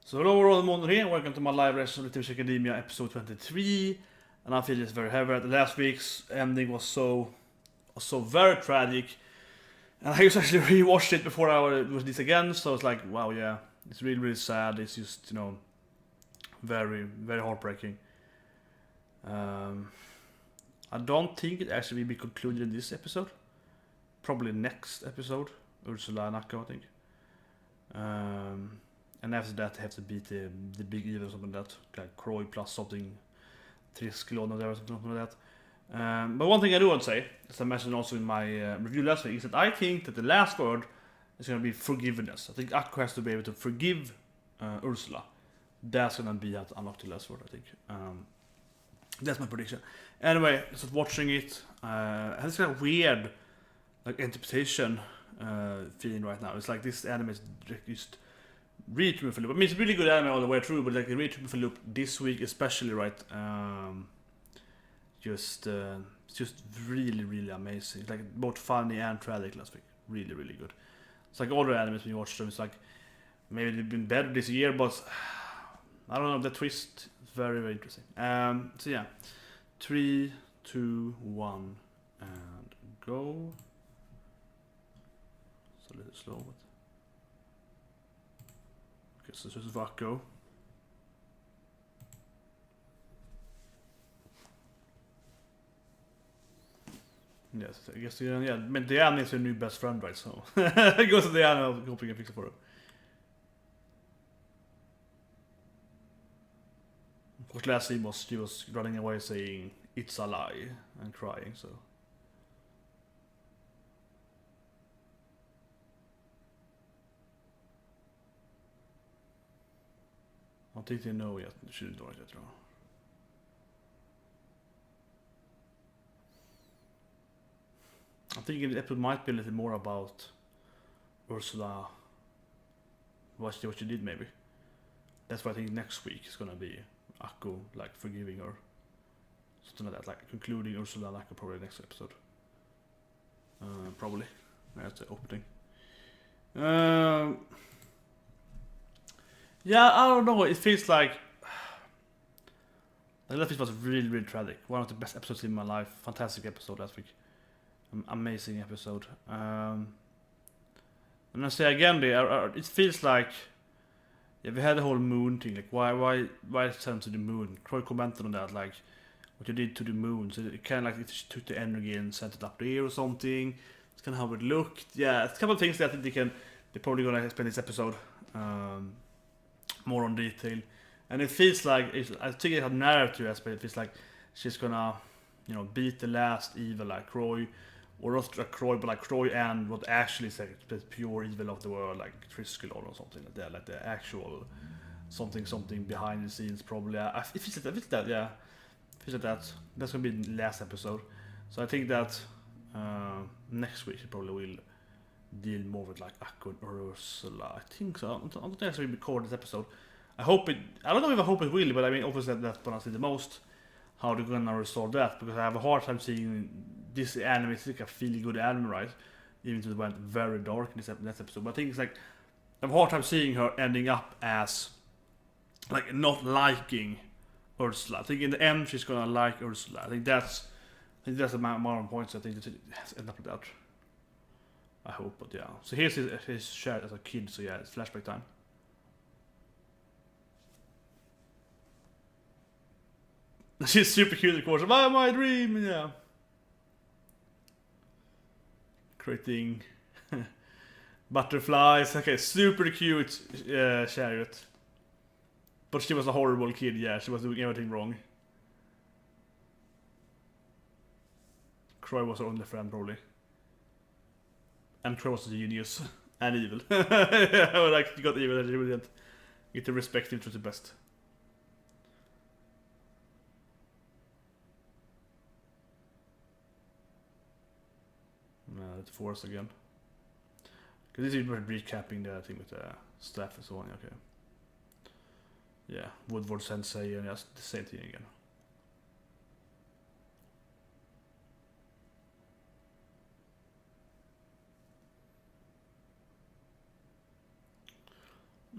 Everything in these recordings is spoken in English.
So hello everyone here, welcome to my live reaction of Little's Witch Academia episode 23. And I feel it's very heavy. The last week's ending was so very tragic. And I just actually rewatched it before I was this again, so it's like, wow, yeah, it's really sad. It's just, very heartbreaking. I don't think it actually will be concluded in this episode. Probably next episode, Ursula and Akko, I think. And after that, they have to beat the big evil or something like that, like Croix plus something, Triskelon or something like that. But one thing I do want to say, as I mentioned also in my review last week, is that I think that the last word is going to be forgiveness. I think Akko has to be able to forgive Ursula. That's going to be that unlock the last word, I think. That's my prediction. Anyway, just watching it, I have this kind of weird like interpretation feeling right now. It's like this anime is just really took me for a loop. I mean, it's a really good anime all the way through, but like it really took me for a loop this week, especially, right? It's just really amazing. It's like both funny and tragic last week. Really good. It's like all the animes when you watch them, it's like maybe they've been better this year, but I don't know. The twist is very interesting. So yeah, 3, 2, 1, and go. It's a little slow, but. Okay, so this is Akko. Yes, I guess yeah. But Diana is her new best friend, right? So I go to Diana, hoping I fix it for her. Of course, last scene was she was running away, saying "It's a lie" and crying. So. I don't think they know yet. They shouldn't know it yet, though. I'm thinking the episode might be a little more about Ursula. What she did, maybe. That's why I think next week is gonna be Akko like forgiving her, something like that, like concluding Ursula and Akko probably next episode. Probably. That's the opening. Yeah, I don't know. It feels like the last week was really tragic. One of the best episodes in my life. Fantastic episode last week. Amazing episode. And I say again, it feels like we had the whole moon thing. Like why send to the moon? Croix commented on that, like what you did to the moon. So it kind of like it took the energy and sent it up there or something. It's kind of how it looked. Yeah, it's a couple of things that I think they're probably gonna spend this episode more on detail. And it feels like I think it's a narrative aspect. It feels like she's gonna, beat the last evil like Croix. Or not like Croix, but like Croix and what actually is like the pure evil of the world, like Triskelon or something like that, like the actual something behind the scenes probably. It feels like that, yeah. It feels like that. That's gonna be the last episode. So I think that next week it probably will deal more with like Akko and Ursula. I think so. I don't think I will record this episode. I hope it. I don't know if I hope it will, but I mean obviously that's what I see the most. How they're gonna resolve that, because I have a hard time seeing this anime is like a feel good anime, right? Even though it went very dark in this episode. But I think it's like I have a hard time seeing her ending up as like not liking Ursula. I think in the end she's gonna like Ursula. I think that's the main point. So I think it has ended up with that. I hope, but yeah. So here's his share as a kid. So yeah, it's flashback time. She's super cute, of course. My dream, yeah. Creating butterflies. Okay, super cute chariot. But she was a horrible kid, yeah. She was doing everything wrong. Croix was her only friend, probably. And Croix was a genius. And evil. Yeah, like, she got evil and she didn't get to respect him to the best. It's force again. Because this is recapping the thing with the staff and so on, okay. Yeah, Woodward Sensei and just the same thing again.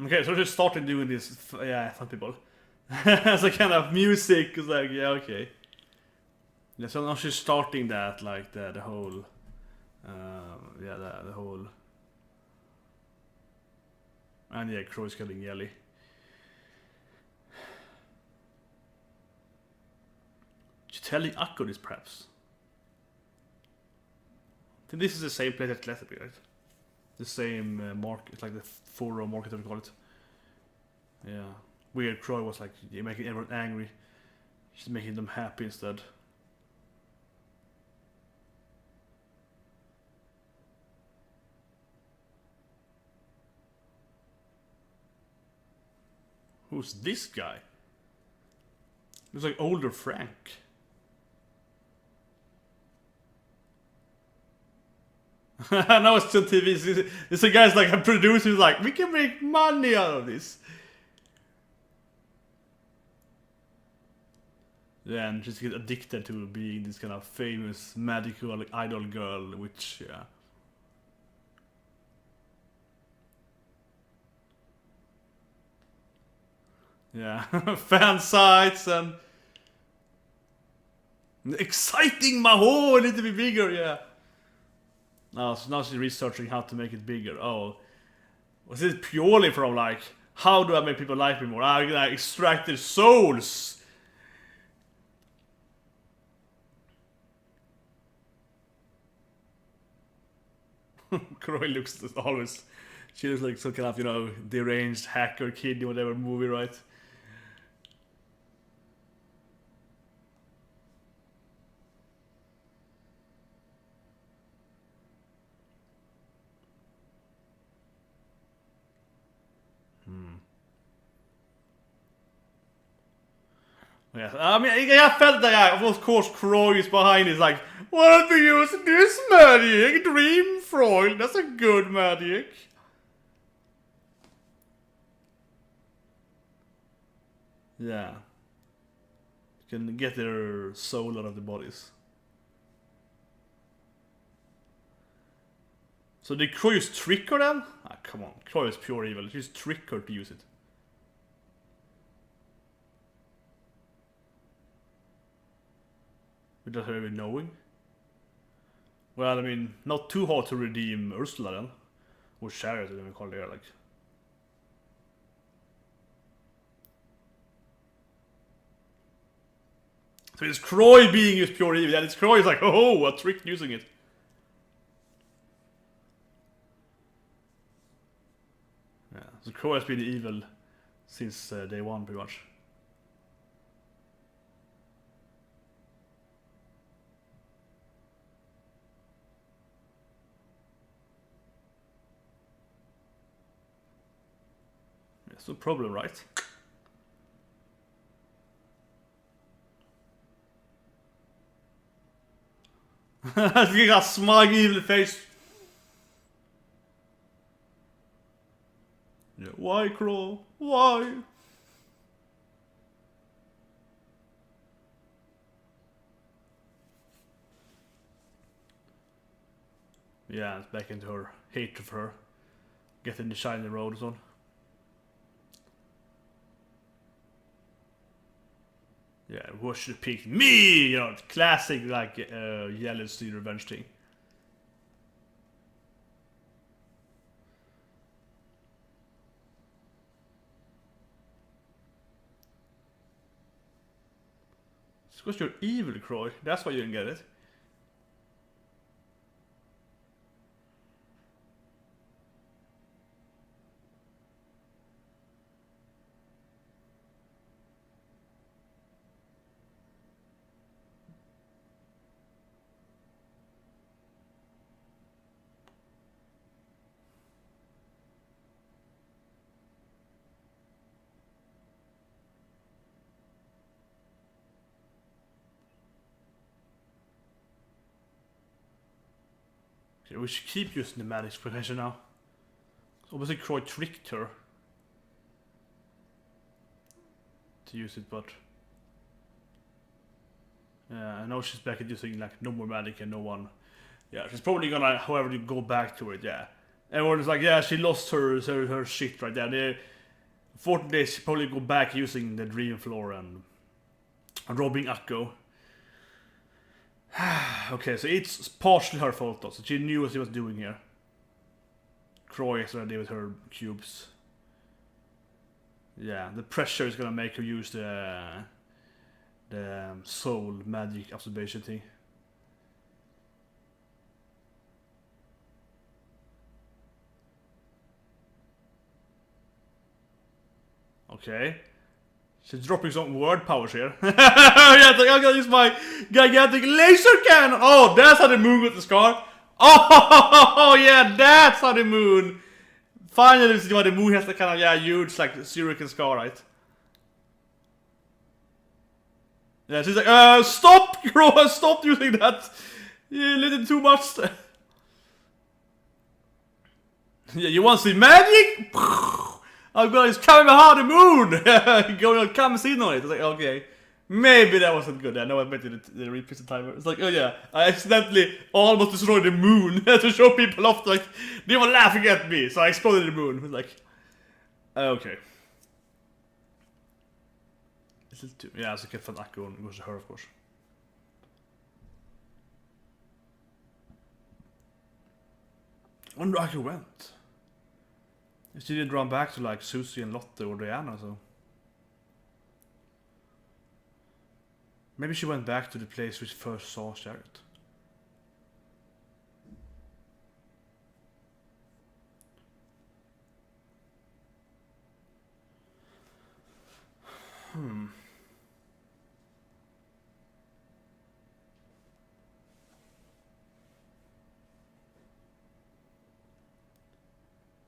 Okay, so she's starting doing this, yeah, fun people. As a kind of music, it's like, yeah, okay. Yeah, so now she's starting that, like, the whole, yeah, the whole, and yeah, Croix getting yelly. She's telling Akko this, perhaps. I think this is the same place as Cletterby, right? The same market, it's like the forum market, we call it. Yeah. Weird Croix was like, you're making everyone angry. She's making them happy instead. Who's this guy? Looks like older Frank. Now it's on TV. It's a guy's like a producer who's like, we can make money out of this. Yeah, and she's get addicted to being this kind of famous magical like, idol girl, which yeah. Yeah, fan sites and exciting Maho, need to be bigger, yeah. So now she's researching how to make it bigger. Oh, was it purely from like, how do I make people like me more? I extract their souls. Croix looks always, she looks like some kind of, you know, deranged hacker kid in whatever movie, right? Yeah, I mean, I felt that, of course, Croix is behind is like, why don't we use this magic? Dream foil, that's a good magic. Yeah. You can get their soul out of the bodies. So did Croix trick her then? Ah, come on, Croix is pure evil. She's trick her to use it. Without her even knowing. Well, I mean, not too hard to redeem Ursula then. Or Chariot, whatever you call it, like. So it's Croix being used pure evil, and it's Croix like, oh, a trick using it. Yeah, so Croix has been evil since day one, pretty much. That's no problem, right? You got a smug evil face. Yeah, why, Crow? Why? Yeah, it's back into her hatred for her. Getting the shiny roads on. Yeah, who should have picked me? You know, classic like jealousy revenge thing. It's because you're evil, Croix. That's why you didn't get it. Okay, we should keep using the magic's protection now. Obviously, Croix tricked her to use it, but yeah, I know she's back at using like no more magic and no one. Yeah, she's probably gonna, however, go back to it. Yeah, Everyone's like, yeah, she lost her shit right there. Fortunately, she probably go back using the dream floor and robbing Akko. Okay, so it's partially her fault though, so she knew what she was doing here. Croix is ready with her cubes. Yeah, the pressure is gonna make her use the soul magic observation thing. Okay. She's dropping some word powers here. Yeah, it's like, I'm gonna use my gigantic laser cannon! Oh, that's how the moon got the scar. Oh, yeah, that's how the moon. Finally, this is why the moon has the kind of, yeah, huge, like, shuriken scar, right? Yeah, she's like, stop, Croix, stop using that! You lit it too much. Yeah, you want to see magic? I'm gonna just coming behind the moon! Going comes in on it. It's like, okay. Maybe that wasn't good. I know I meant the repeat the timer. It's like, oh yeah, I accidentally almost destroyed the moon to show people off. Like, they were laughing at me, so I exploded the moon. It's like, okay. Is it too? Yeah, so I can find Akko and goes to her, of course. I wonder where Akko went. She did run back to like Susie and Lotte or Diana, so. Maybe she went back to the place which first saw Chariot.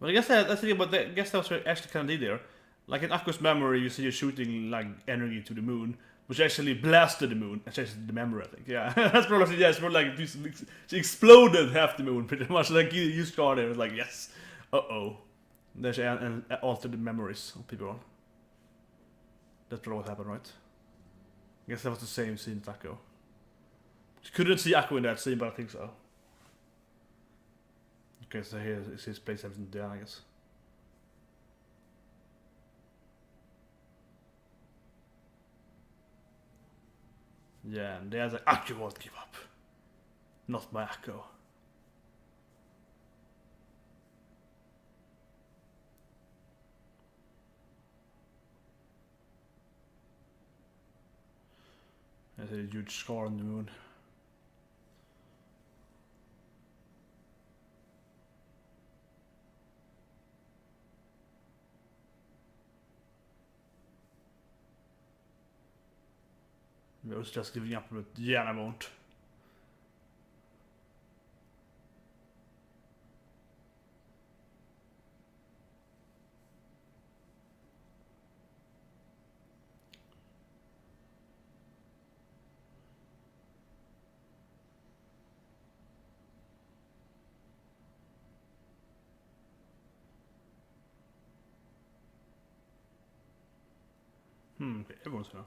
But I guess that's the thing, but I guess that was actually kind of did there. Like in Akko's memory, you see you're shooting like energy to the moon, which actually blasted the moon and changed the memory, I think. Yeah, that's probably, yeah, it's more like she exploded half the moon, pretty much. Like you scarred there, it was like, yes, then she altered the memories of people. That's probably what happened, right? I guess that was the same scene as Akko. She couldn't see Akko in that scene, but I think so. Okay, so here is his place, everything down, I guess. Yeah, and there's like, Akko won't give up. Not my Akko. There's a huge scar on the moon. I was just giving up, but yeah, I won't. Okay, everyone's here.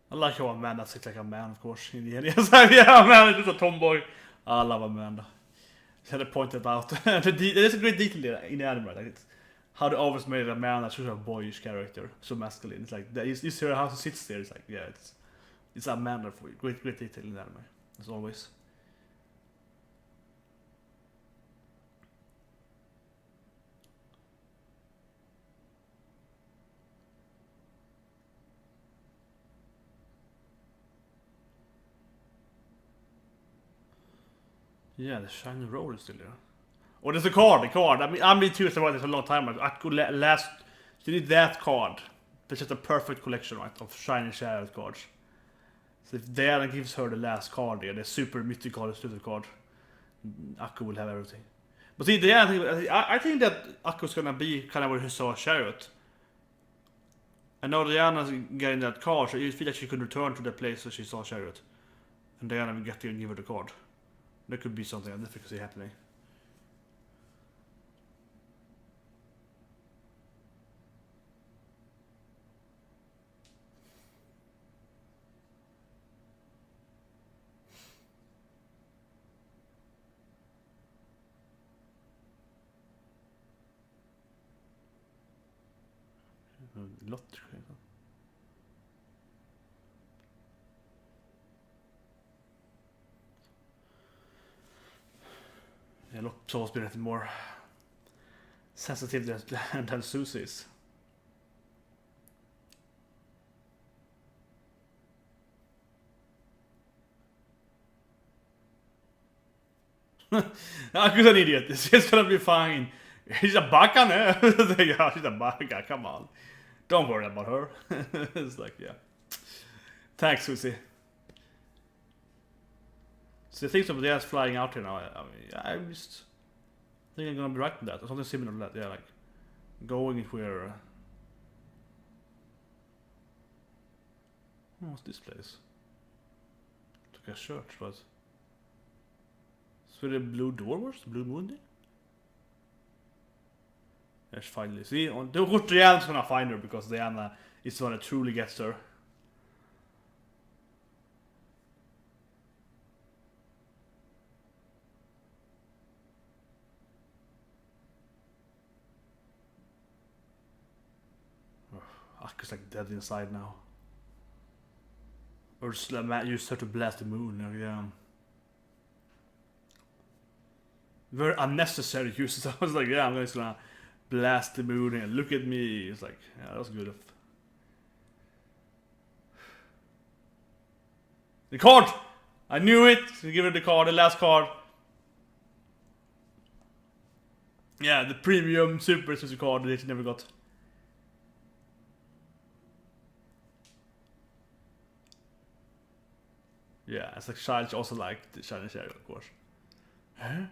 I like how Amanda sits like a man, of course, in the end. Yes, yeah, Amanda is just a tomboy. I love Amanda. She had to point it out. There's a great detail there in the anime, like it's how they always made Amanda such a boyish character, so masculine. It's like you see her how she sits there. It's like, yeah, it's Amanda for you. Great detail in the anime, as always. Yeah, the shiny roll is still there. Oh, there's a card, I mean, I'm too about this a long time ago. I could last. She did that card. That's just a perfect collection, right, of shiny Chariot cards. So if Diana gives her the last card there, the super mythical exclusive card, Akko will have everything. But see, Diana, I think that Akko's gonna be kind of where he saw Chariot. I know Diana's getting that card, so you feel like she could return to the place where she saw Chariot. And then we get to give her the card. There could be something I definitely see happening. Lot. Yeah, Lott's always been a little more sensitive than Susie's. Akko's an idiot. It's gonna be fine. She's a baka now. Yeah, she's a baka. Come on. Don't worry about her. It's like, yeah. Thanks, Susie. So things over there is flying out here now. I mean, I'm just think I'm gonna be right with that. Or something similar to that. Yeah, like going if we're. What's this place? It's like a church, but. So the blue door was? Blue moon there? Let's finally see. Diana's gonna find her because Diana is the one that truly gets her. Akko's like dead inside now. Ursula used her to blast the moon. Yeah. Very unnecessary uses. I was like, yeah, I'm just gonna blast the moon and look at me. It's like, yeah, that was good. The card! I knew it! So give her the card, the last card. Yeah, the premium super Susie card that she never got. Yeah, as a child, she also liked the Shiny Chariot, of course. Huh?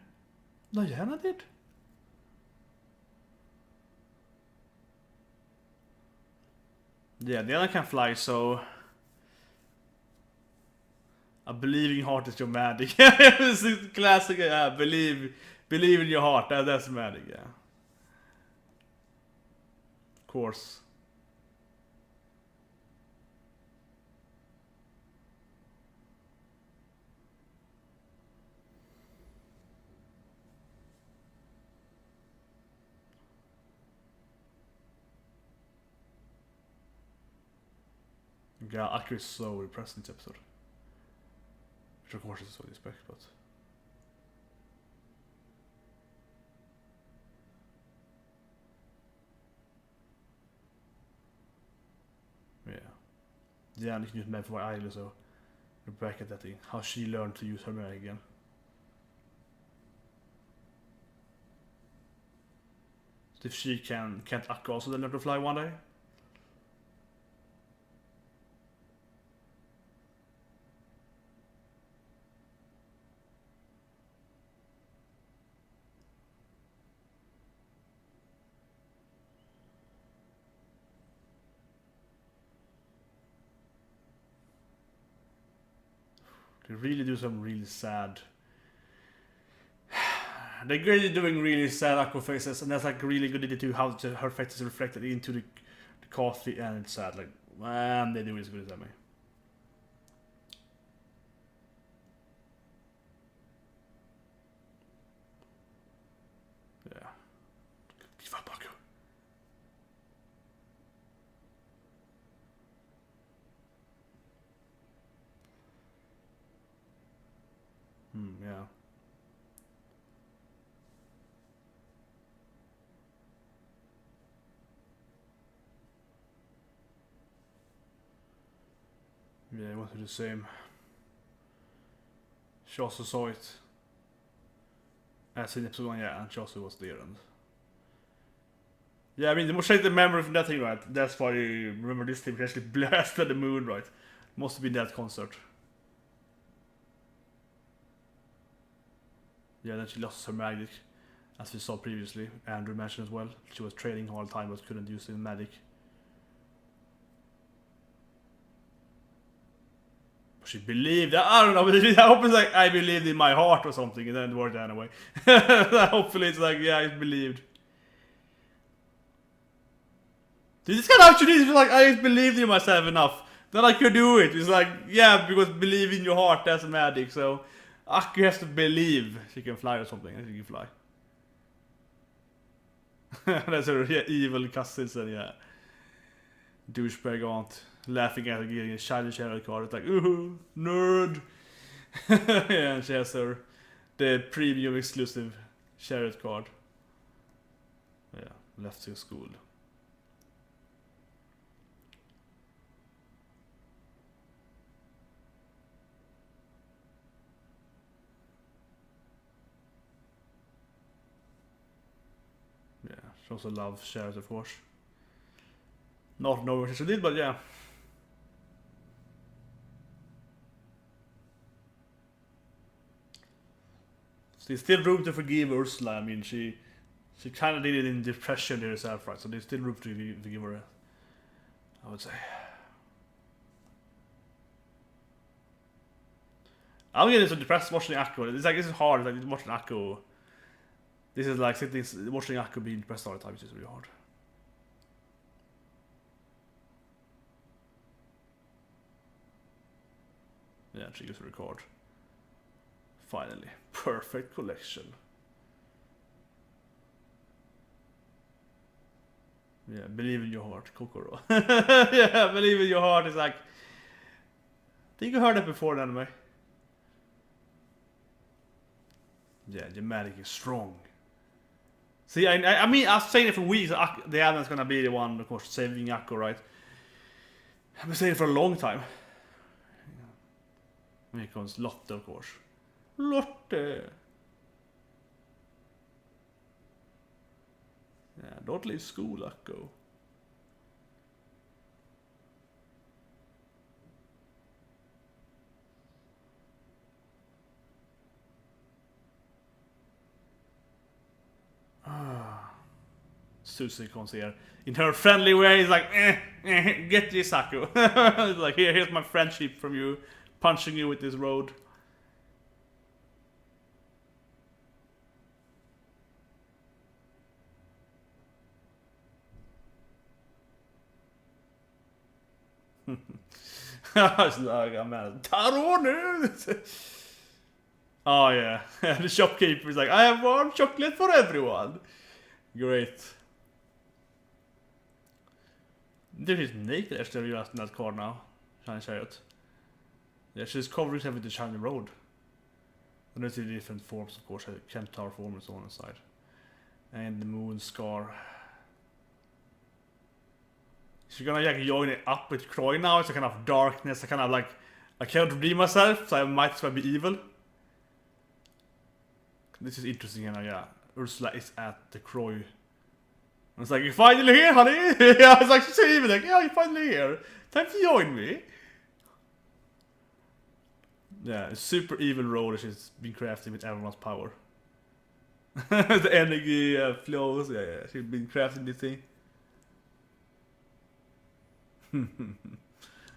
Diana did? Yeah, Diana can fly, so... A believing heart is your magic. It's a classic, yeah, believe in your heart, that's magic, yeah. Of course. Yeah, Akko is so impressed in this episode. Which of course is what you expect, but... Yeah. Yeah, and you can use Med for Isla, so... We're back at that thing. How she learned to use her magic again. So if she can't Akko also then learn to fly one day? They really do some really sad... They're really doing really sad Akko faces, and that's like really good to do how her face is reflected into the coffee, and it's sad. Like, man, they do it as good as me. Yeah. Give up, Akko. Yeah. Yeah, I went through the same. She also saw it. As in episode 1, yeah, and she also was there. And yeah, I mean, the most the memory from that thing, right? That's why you remember this thing actually blasted the moon, right? Must have been that concert. Yeah, then she lost her magic, as we saw previously. Andrew mentioned as well. She was training all the time but couldn't use the magic. she believed. I don't know, but I hope it's like I believed in my heart or something, and then it worked anyway. Hopefully it's like, yeah, I believed. This can actually be like, I just believed in myself enough that I could do it. It's like, yeah, because believe in your heart, that's magic. So Akko has to believe she can fly or something. She can fly. That's her evil cousin, so yeah. Douchebag aunt laughing at her getting a shiny chariot card. It's like, ooh, nerd. Yeah, and she has the premium exclusive chariot card. Yeah, left to school. Yeah, she also loves chariot, of course. Not knowing what she did, but yeah. There's still room to forgive Ursula. I mean, she kind of did it in depression herself, right? So there's still room to forgive her, I would say. I'm getting so depressed watching Akko. It's like, this is hard. It's like watching Akko. This is like watching Akko being depressed all the time. It's just really hard. Yeah, she gets a record. Finally. Perfect collection. Yeah, believe in your heart, Kokoro. Yeah, believe in your heart is like... I think you heard that before in anime. Yeah, the magic is strong. See, I mean, I was saying it for weeks. The Adam's gonna be the one, of course, saving Akko, right? I've been saying it for a long time. Here comes Lotte, of course. Lotte! Yeah, don't leave school, Akko. Susie comes here. In her friendly way, it's like, get this, Akko. It's like, here's my friendship from you. Punching you with this road. It's like, I'm mad. Tarone! Oh yeah, the shopkeeper is like, I have one chocolate for everyone. Great. There is naked actually in that car now. Shiny Chariot. Yeah, she's covering herself with the shiny road. And there's the different forms, of course. Centaur form and so on inside. And the moon scar. She's gonna like join it up with Croix now. It's a kind of darkness. I kind of like, I can't redeem myself, so I might as well be evil. This is interesting, and yeah, Ursula is at the Croix. And it's like, you're finally here, honey. Yeah, it's like she's even like, yeah, you're finally here. Time to join me. Yeah, a super evil road she's been crafting with everyone's power. The energy flows. Yeah, she's been crafting this thing.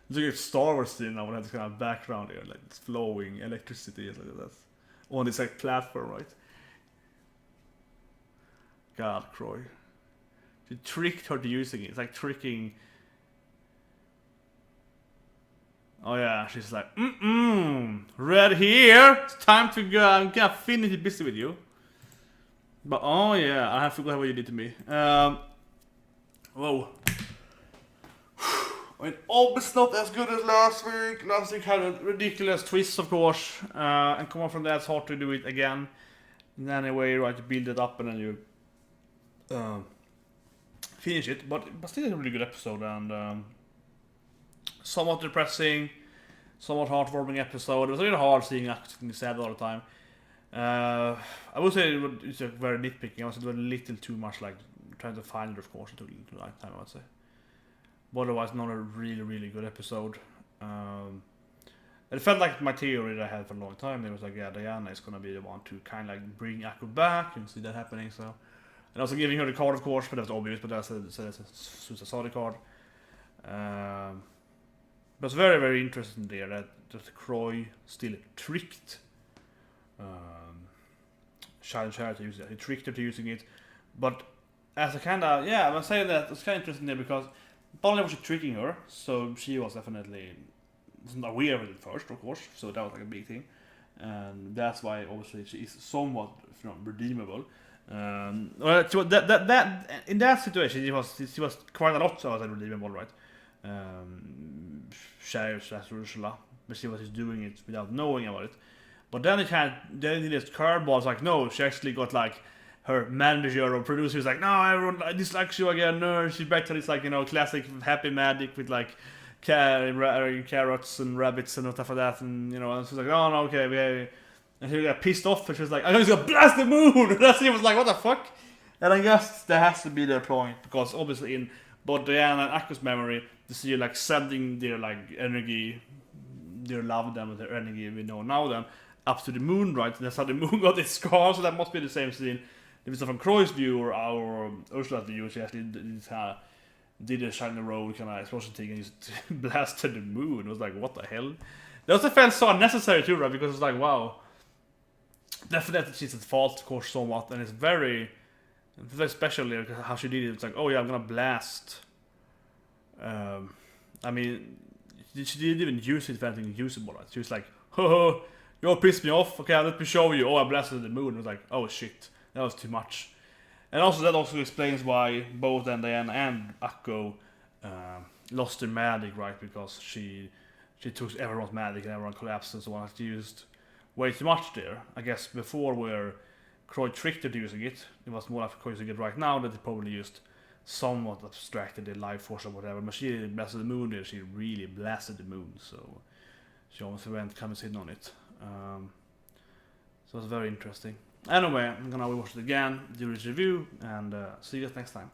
Look at Star Wars scene now when it has this kind of background here, like it's flowing electricity and like that. On this like platform, right? God, Croix. She tricked her to using it. It's like tricking. Oh yeah, she's like, red here. It's time to go. I'm gonna finish it busy with you. But oh yeah, I have forgotten what you did to me. Whoa. I mean, obviously not as good as last week. Last week had a ridiculous twist, of course. And come on from that, it's hard to do it again. In any way, right, to build it up and then you finish it. But still a really good episode and somewhat depressing, somewhat heartwarming episode. It was really hard seeing acting sad all the time. I would say it's a very nitpicking. I was doing a little too much, like trying to find it, of course, it took a little time, I would say. But otherwise, not a really, really good episode. It felt like my theory that I had for a long time. It was like, yeah, Diana is gonna be the one to kind of like bring Akko back and see that happening. So, and also giving her the card, of course, but that's obvious. But that's a Susa saw the card. But it's very, very interesting there that Croix still tricked Shiny Chariot to use it. He tricked her to using it. But as a kind of, yeah, I'm saying that it's kind of interesting there because not only was she tricking her, so she was definitely wasn't aware of it first, of course, so that was like a big thing. And that's why obviously she is somewhat, you know, redeemable. Well, so that in that situation she was quite a lot so I was redeemable, right? Chariot / Ursula, but she was just doing it without knowing about it. But then then it just curveballs like no, she actually got like her manager or producer is like, no, everyone dislikes you again. No, she's back to this like, you know, classic happy magic with like carrots and rabbits and stuff like that, and you know, and she's like, oh no, okay, we. And she got pissed off, and she was like, I'm just gonna blast the moon! And she was like, what the fuck? And I guess that has to be their point, because obviously in both Diana and Akko's memory, they see you like sending their like energy, their love then with their energy we know now then, up to the moon, right? And that's how the moon got its scar, so that must be the same scene. If it's from Croix's view or our Ursula's view, she actually did a shiny roll kind of explosion thing and just blasted the moon. It was like, what the hell? That also felt so unnecessary too, right? Because it's like, wow. Definitely she's at fault, of course, somewhat, and it's very special like, how she did it. It's like, oh yeah, I'm gonna blast. I mean, she didn't even use it for anything usable, right? She was like, ho, you all pissed me off. Okay, let me show you. Oh, I blasted the moon. It was like, oh shit, that was too much. And also that also explains why both Diana and Akko lost their magic, right? Because she took everyone's magic and everyone collapsed and so on. She used way too much there. I guess before where Croix tricked her to using it, it was more like Croix using it right now that they probably used somewhat abstracted the life force or whatever. But she blasted the moon there, she really blasted the moon, so she almost went comes in on it. So it's very interesting. Anyway, I'm gonna watch it again, do this review, and see you guys next time.